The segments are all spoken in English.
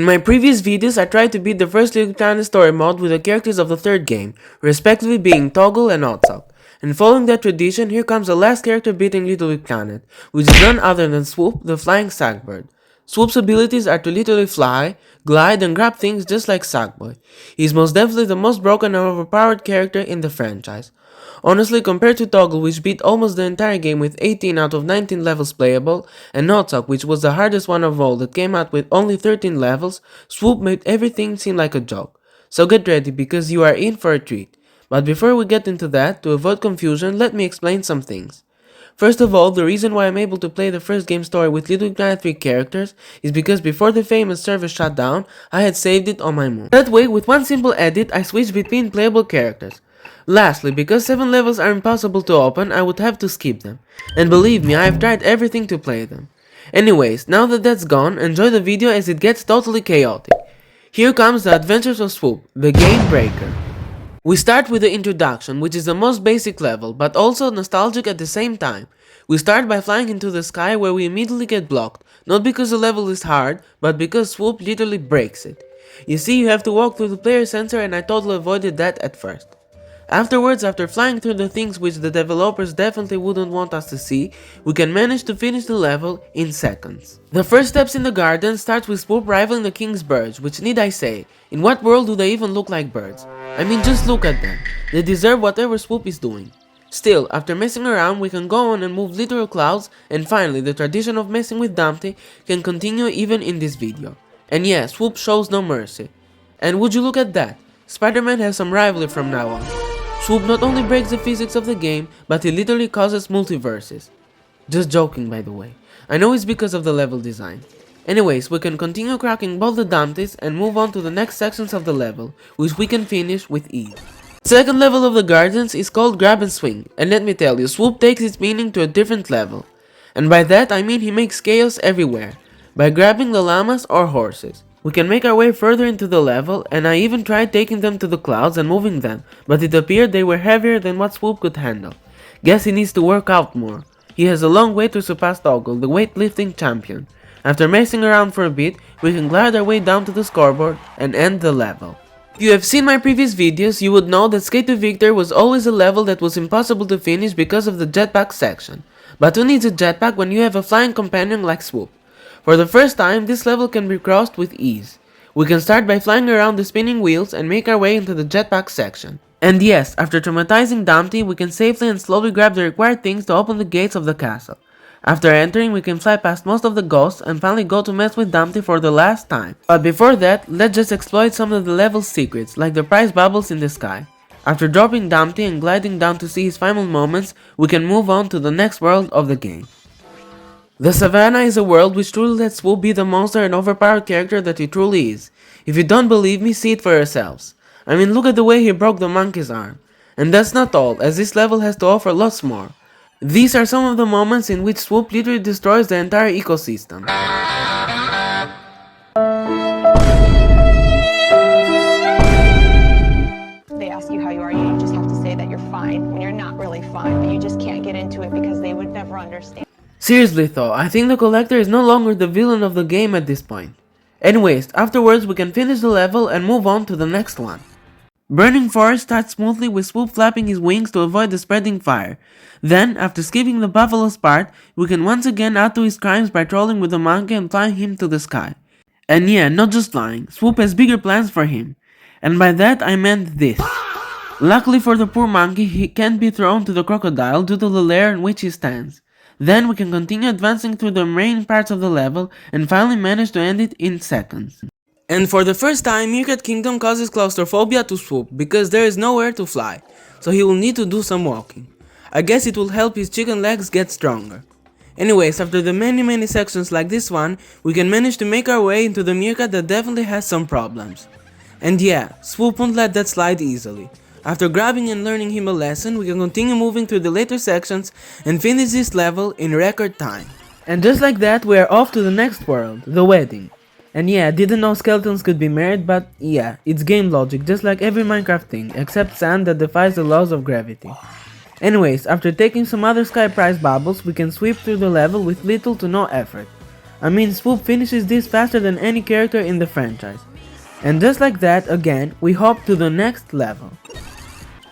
In my previous videos, I tried to beat the first LittleBigPlanet story mode with the characters of the third game, respectively being Toggle and Oddsock. And following that tradition, here comes the last character beating LittleBigPlanet, which is none other than Swoop, the flying sackbird. Swoop's abilities are to literally fly, glide, and grab things just like Sackboy. He's most definitely the most broken and overpowered character in the franchise. Honestly, compared to Toggle, which beat almost the entire game with 18 out of 19 levels playable, and oddsock, which was the hardest one of all that came out with only 13 levels, Swoop made everything seem like a joke. So get ready because you are in for a treat. But before we get into that, to avoid confusion, let me explain some things. First of all, the reason why I'm able to play the first game story with LittleBigPlanet 3 characters is because before the famous server shut down, I had saved it on my moon. That way, with one simple edit, I switched between playable characters. Lastly, because 7 levels are impossible to open, I would have to skip them. And believe me, I have tried everything to play them. Anyways, now that that's gone, enjoy the video as it gets totally chaotic. Here comes the Adventures of Swoop, the Game Breaker. We start with the introduction, which is the most basic level, but also nostalgic at the same time. We start by flying into the sky where we immediately get blocked, not because the level is hard, but because Swoop literally breaks it. You see, you have to walk through the player sensor and I totally avoided that at first. Afterwards, after flying through the things which the developers definitely wouldn't want us to see, we can manage to finish the level in seconds. The first steps in the garden starts with Swoop rivaling the king's birds, which need I say, in what world do they even look like birds? I mean, just look at them. They deserve whatever Swoop is doing. Still, after messing around, we can go on and move literal clouds, and finally, the tradition of messing with Dumpty can continue even in this video. And yeah, Swoop shows no mercy. And would you look at that? Spider-Man has some rivalry from now on. Swoop not only breaks the physics of the game, but he literally causes multiverses. Just joking, by the way. I know it's because of the level design. Anyways, we can continue cracking both the Dumpties and move on to the next sections of the level, which we can finish with ease. The second level of the gardens is called Grab and Swing, and let me tell you, Swoop takes its meaning to a different level. And by that I mean he makes chaos everywhere, by grabbing the llamas or horses. We can make our way further into the level, and I even tried taking them to the clouds and moving them, but it appeared they were heavier than what Swoop could handle. Guess he needs to work out more. He has a long way to surpass Toggle, the weightlifting champion. After messing around for a bit, we can glide our way down to the scoreboard and end the level. If you have seen my previous videos, you would know that Skate to Victory was always a level that was impossible to finish because of the jetpack section. But who needs a jetpack when you have a flying companion like Swoop? For the first time, this level can be crossed with ease. We can start by flying around the spinning wheels and make our way into the jetpack section. And yes, after traumatizing Dumpty, we can safely and slowly grab the required things to open the gates of the castle. After entering, we can fly past most of the ghosts and finally go to mess with Dumpty for the last time. But before that, let's just exploit some of the level's secrets, like the prize bubbles in the sky. After dropping Dumpty and gliding down to see his final moments, we can move on to the next world of the game. The Savannah is a world which truly lets Swoop be the monster and overpowered character that he truly is. If you don't believe me, see it for yourselves. I mean, look at the way he broke the monkey's arm. And that's not all, as this level has to offer lots more. These are some of the moments in which Swoop literally destroys the entire ecosystem. They ask you how you are, you just have to say that you're fine when you're not really fine, but you just can't get into it because they would never understand. Seriously though, I think the Collector is no longer the villain of the game at this point. Anyways, afterwards we can finish the level and move on to the next one. Burning Forest starts smoothly with Swoop flapping his wings to avoid the spreading fire. Then, after skipping the buffalo's part, we can once again add to his crimes by trolling with the monkey and flying him to the sky. And yeah, not just flying, Swoop has bigger plans for him. And by that I meant this. Luckily for the poor monkey, he can't be thrown to the crocodile due to the lair in which he stands. Then we can continue advancing through the remaining parts of the level and finally manage to end it in seconds. And for the first time, Meerkat Kingdom causes claustrophobia to Swoop because there is nowhere to fly, so he will need to do some walking. I guess it will help his chicken legs get stronger. Anyways, after the many sections like this one, we can manage to make our way into the Meerkat that definitely has some problems. And yeah, Swoop won't let that slide easily. After grabbing and learning him a lesson, we can continue moving through the later sections and finish this level in record time. And just like that, we are off to the next world, the wedding. And yeah, didn't know skeletons could be married, but yeah, it's game logic just like every Minecraft thing, except sand that defies the laws of gravity. Anyways, after taking some other sky prize bubbles, we can sweep through the level with little to no effort. I mean, Swoop finishes this faster than any character in the franchise. And just like that, again, we hop to the next level.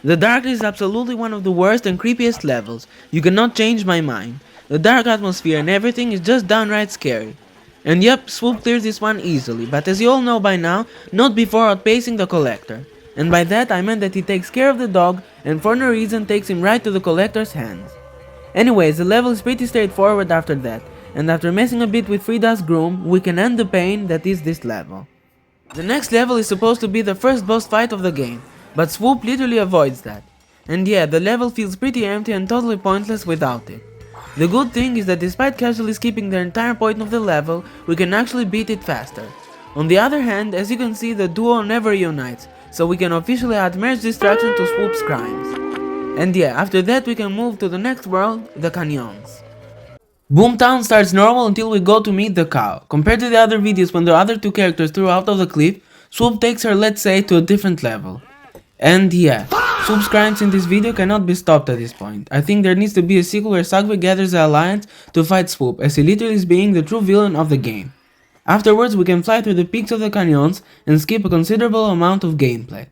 The darkness is absolutely one of the worst and creepiest levels. You cannot change my mind. The dark atmosphere and everything is just downright scary. And yep, Swoop clears this one easily, but as you all know by now, not before outpacing the Collector. And by that I meant that he takes care of the dog and for no reason takes him right to the Collector's hands. Anyways, the level is pretty straightforward after that, and after messing a bit with Frida's groom, we can end the pain that is this level. The next level is supposed to be the first boss fight of the game, but Swoop literally avoids that. And yeah, the level feels pretty empty and totally pointless without it. The good thing is that despite casually skipping the entire point of the level, we can actually beat it faster. On the other hand, as you can see, the duo never reunites, so we can officially add Merge Distraction to Swoop's crimes. And yeah, after that we can move to the next world, the Canyons. Boomtown starts normal until we go to meet the cow. Compared to the other videos when the other two characters threw out of the cliff, Swoop takes her, let's say, to a different level. And yeah, Swoop's crimes in this video cannot be stopped at this point. I think there needs to be a sequel where Sackboy gathers the alliance to fight Swoop, as he literally is being the true villain of the game. Afterwards we can fly through the peaks of the canyons and skip a considerable amount of gameplay.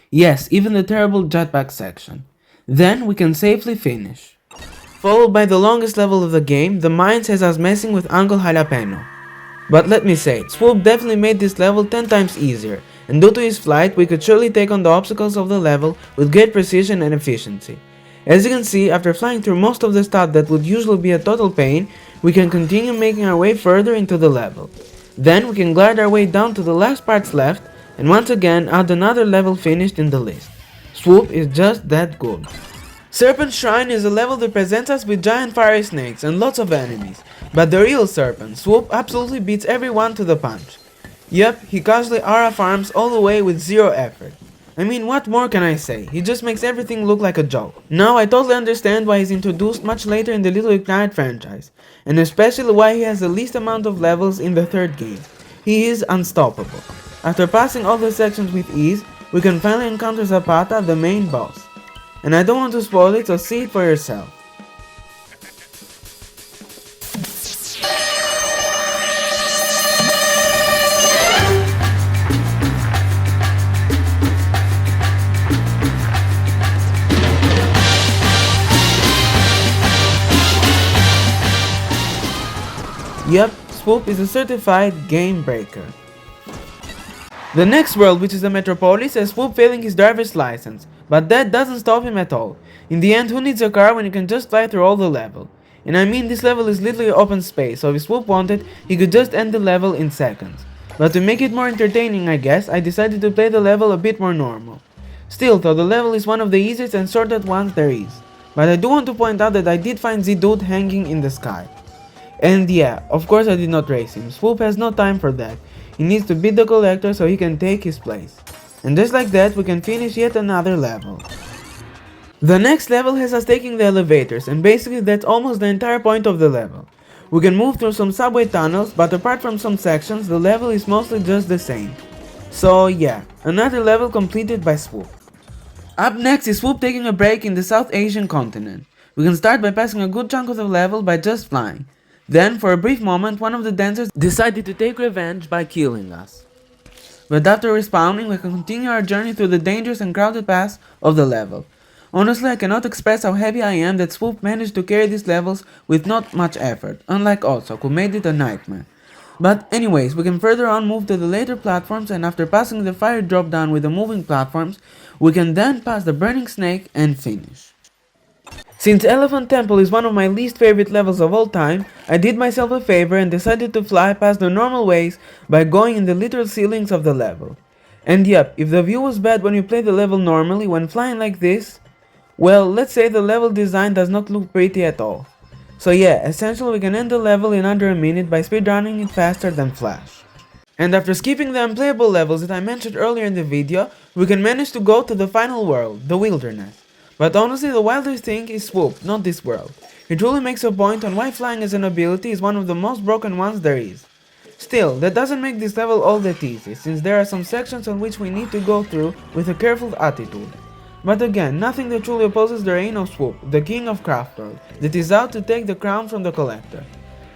Yes, even the terrible jetpack section. Then we can safely finish. Followed by the longest level of the game, the mines has us messing with Uncle Jalapeno. But let me say, Swoop definitely made this level 10 times easier, and due to his flight we could surely take on the obstacles of the level with great precision and efficiency. As you can see, after flying through most of the stuff that would usually be a total pain, we can continue making our way further into the level. Then we can glide our way down to the last parts left, and once again add another level finished in the list. Swoop is just that good. Serpent Shrine is a level that presents us with giant fiery snakes and lots of enemies, but the real Serpent, Swoop, absolutely beats everyone to the punch. Yep, he casually aura farms all the way with zero effort. I mean, what more can I say? He just makes everything look like a joke. Now I totally understand why he's introduced much later in the LittleBigPlanet franchise, and especially why he has the least amount of levels in the third game. He is unstoppable. After passing all the sections with ease, we can finally encounter Zapata, the main boss. And I don't want to spoil it, so see it for yourself. Yep, Swoop is a certified game breaker. The next world, which is the Metropolis, has Swoop failing his driver's license, but that doesn't stop him at all. In the end, who needs a car when you can just fly through all the level? And I mean, this level is literally open space, so if Swoop wanted, he could just end the level in seconds. But to make it more entertaining, I guess, I decided to play the level a bit more normal. Still though, the level is one of the easiest and shortest ones there is. But I do want to point out that I did find Z-Dude hanging in the sky. And yeah, of course I did not race him. Swoop has no time for that. He needs to beat the Collector so he can take his place. And just like that, we can finish yet another level. The next level has us taking the elevators, and basically that's almost the entire point of the level. We can move through some subway tunnels, but apart from some sections, the level is mostly just the same. So yeah, another level completed by Swoop. Up next is Swoop taking a break in the South Asian continent. We can start by passing a good chunk of the level by just flying. Then, for a brief moment, one of the dancers decided to take revenge by killing us. But after respawning, we can continue our journey through the dangerous and crowded paths of the level. Honestly, I cannot express how happy I am that Swoop managed to carry these levels with not much effort, unlike oddsock, who made it a nightmare. But anyways, we can further on move to the later platforms, and after passing the fire drop down with the moving platforms, we can then pass the burning snake and finish. Since Elephant Temple is one of my least favorite levels of all time, I did myself a favor and decided to fly past the normal ways by going in the literal ceilings of the level. And yep, if the view was bad when you play the level normally when flying like this, well, let's say the level design does not look pretty at all. So yeah, essentially we can end the level in under a minute by speedrunning it faster than Flash. And after skipping the unplayable levels that I mentioned earlier in the video, we can manage to go to the final world, the wilderness. But honestly, the wildest thing is Swoop, not this world. He truly makes a point on why flying as an ability is one of the most broken ones there is. Still, that doesn't make this level all that easy, since there are some sections on which we need to go through with a careful attitude. But again, nothing that truly opposes the reign of Swoop, the king of Craft World, that is out to take the crown from the Collector.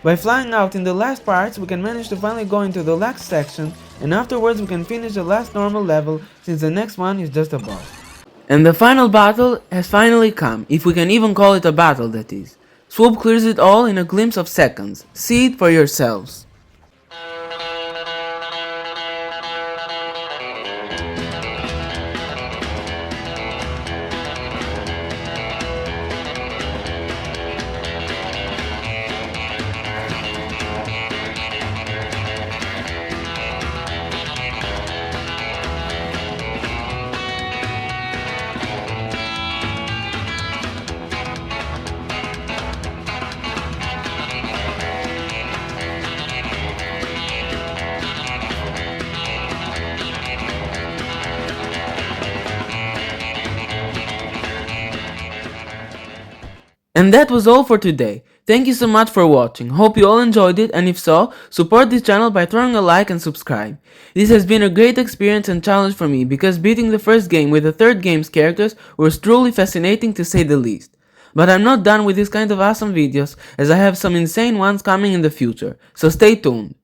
By flying out in the last parts, we can manage to finally go into the last section, and afterwards we can finish the last normal level, since the next one is just a boss. And the final battle has finally come, if we can even call it a battle, that is. Swoop clears it all in a glimpse of seconds. See it for yourselves. And that was all for today. Thank you so much for watching. Hope you all enjoyed it, and if so, support this channel by throwing a like and subscribe. This has been a great experience and challenge for me because beating the first game with the third game's characters was truly fascinating to say the least. But I'm not done with this kind of awesome videos, as I have some insane ones coming in the future, so stay tuned.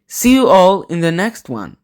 See you all in the next one.